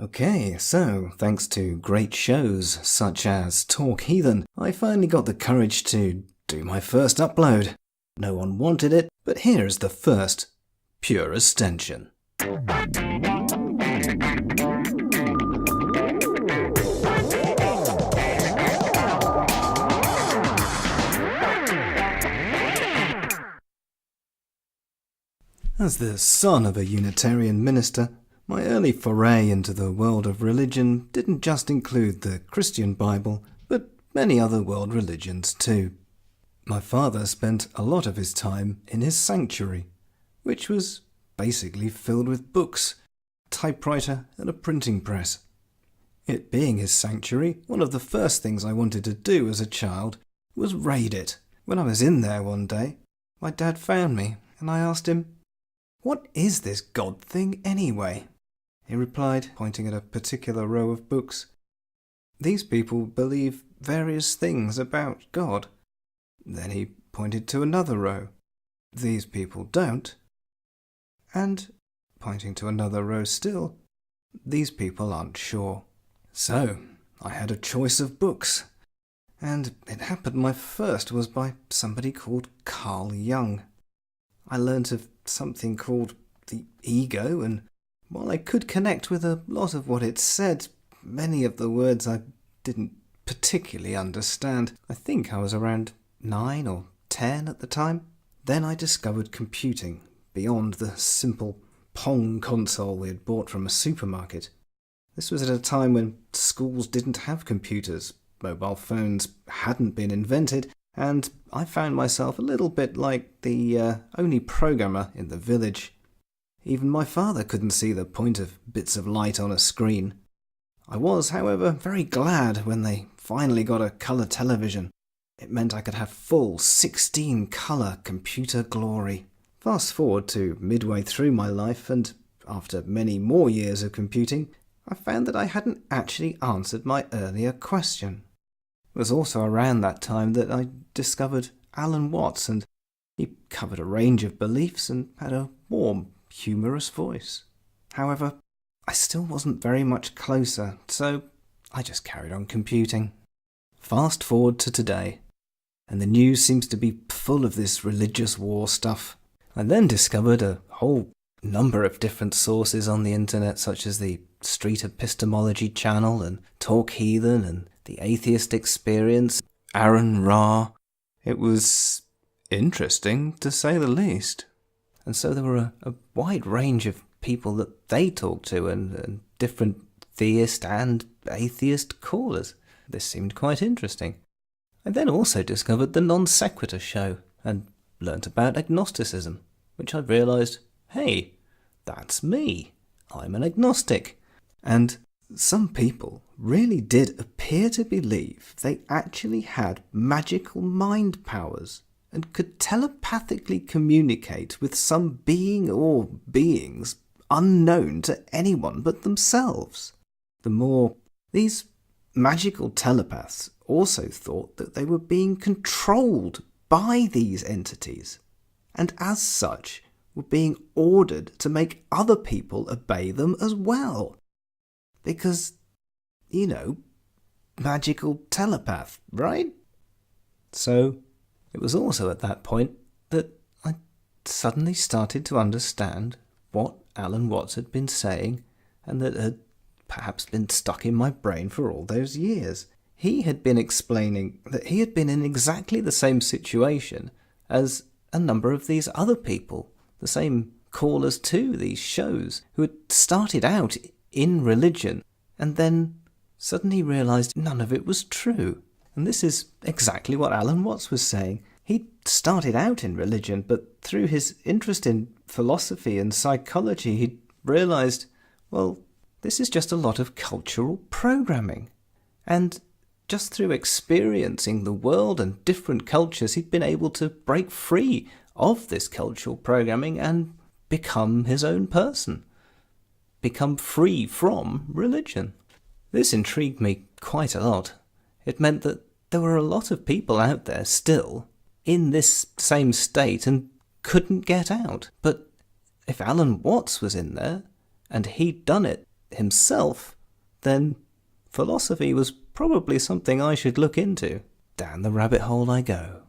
Okay, so thanks to great shows such as Talk Heathen, I finally got the courage to do my first upload. No one wanted it, but here's the first pure ostension. As the son of a Unitarian minister, my early foray into the world of religion didn't just include the Christian Bible, but many other world religions too. My father spent a lot of his time in his sanctuary, which was basically filled with books, a typewriter and a printing press. It being his sanctuary, one of the first things I wanted to do as a child was raid it. When I was in there one day, my dad found me and I asked him, "What is this God thing anyway?" He replied, pointing at a particular row of books, "These people believe various things about God." Then he pointed to another row. "These people don't." And, pointing to another row still, "These people aren't sure." So, I had a choice of books. And it happened my first was by somebody called Carl Jung. I learnt of something called the ego, and while I could connect with a lot of what it said, many of the words I didn't particularly understand. I think I was around 9 or 10 at the time. Then I discovered computing, beyond the simple Pong console we had bought from a supermarket. This was at a time when schools didn't have computers, mobile phones hadn't been invented, and I found myself a little bit like the only programmer in the village. Even my father couldn't see the point of bits of light on a screen. I was, however, very glad when they finally got a colour television. It meant I could have full 16-colour computer glory. Fast forward to midway through my life, and after many more years of computing, I found that I hadn't actually answered my earlier question. It was also around that time that I discovered Alan Watts, and he covered a range of beliefs and had a warm, humorous voice. However, I still wasn't very much closer, so I just carried on computing. Fast forward to today, and the news seems to be full of this religious war stuff. I then discovered a whole number of different sources on the internet, such as the Street Epistemology channel and Talk Heathen and the Atheist Experience, Aaron Ra. It was interesting, to say the least. And so there were a wide range of people that they talked to and different theist and atheist callers. This seemed quite interesting. I then also discovered the Non Sequitur show and learnt about agnosticism, which I realised, hey, that's me. I'm an agnostic. And some people really did appear to believe they actually had magical mind powers and could telepathically communicate with some being or beings unknown to anyone but themselves. These magical telepaths also thought that they were being controlled by these entities, and as such were being ordered to make other people obey them as well. Because, magical telepath, right? So, it was also at that point that I suddenly started to understand what Alan Watts had been saying, and that had perhaps been stuck in my brain for all those years. He had been explaining that he had been in exactly the same situation as a number of these other people, the same callers to these shows, who had started out in religion and then suddenly realised none of it was true. And this is exactly what Alan Watts was saying. He started out in religion, but through his interest in philosophy and psychology, he realised, well, this is just a lot of cultural programming. And just through experiencing the world and different cultures, he'd been able to break free of this cultural programming and become his own person. Become free from religion. This intrigued me quite a lot. It meant that there were a lot of people out there still in this same state and couldn't get out. But if Alan Watts was in there, and he'd done it himself, then philosophy was probably something I should look into. Down the rabbit hole I go.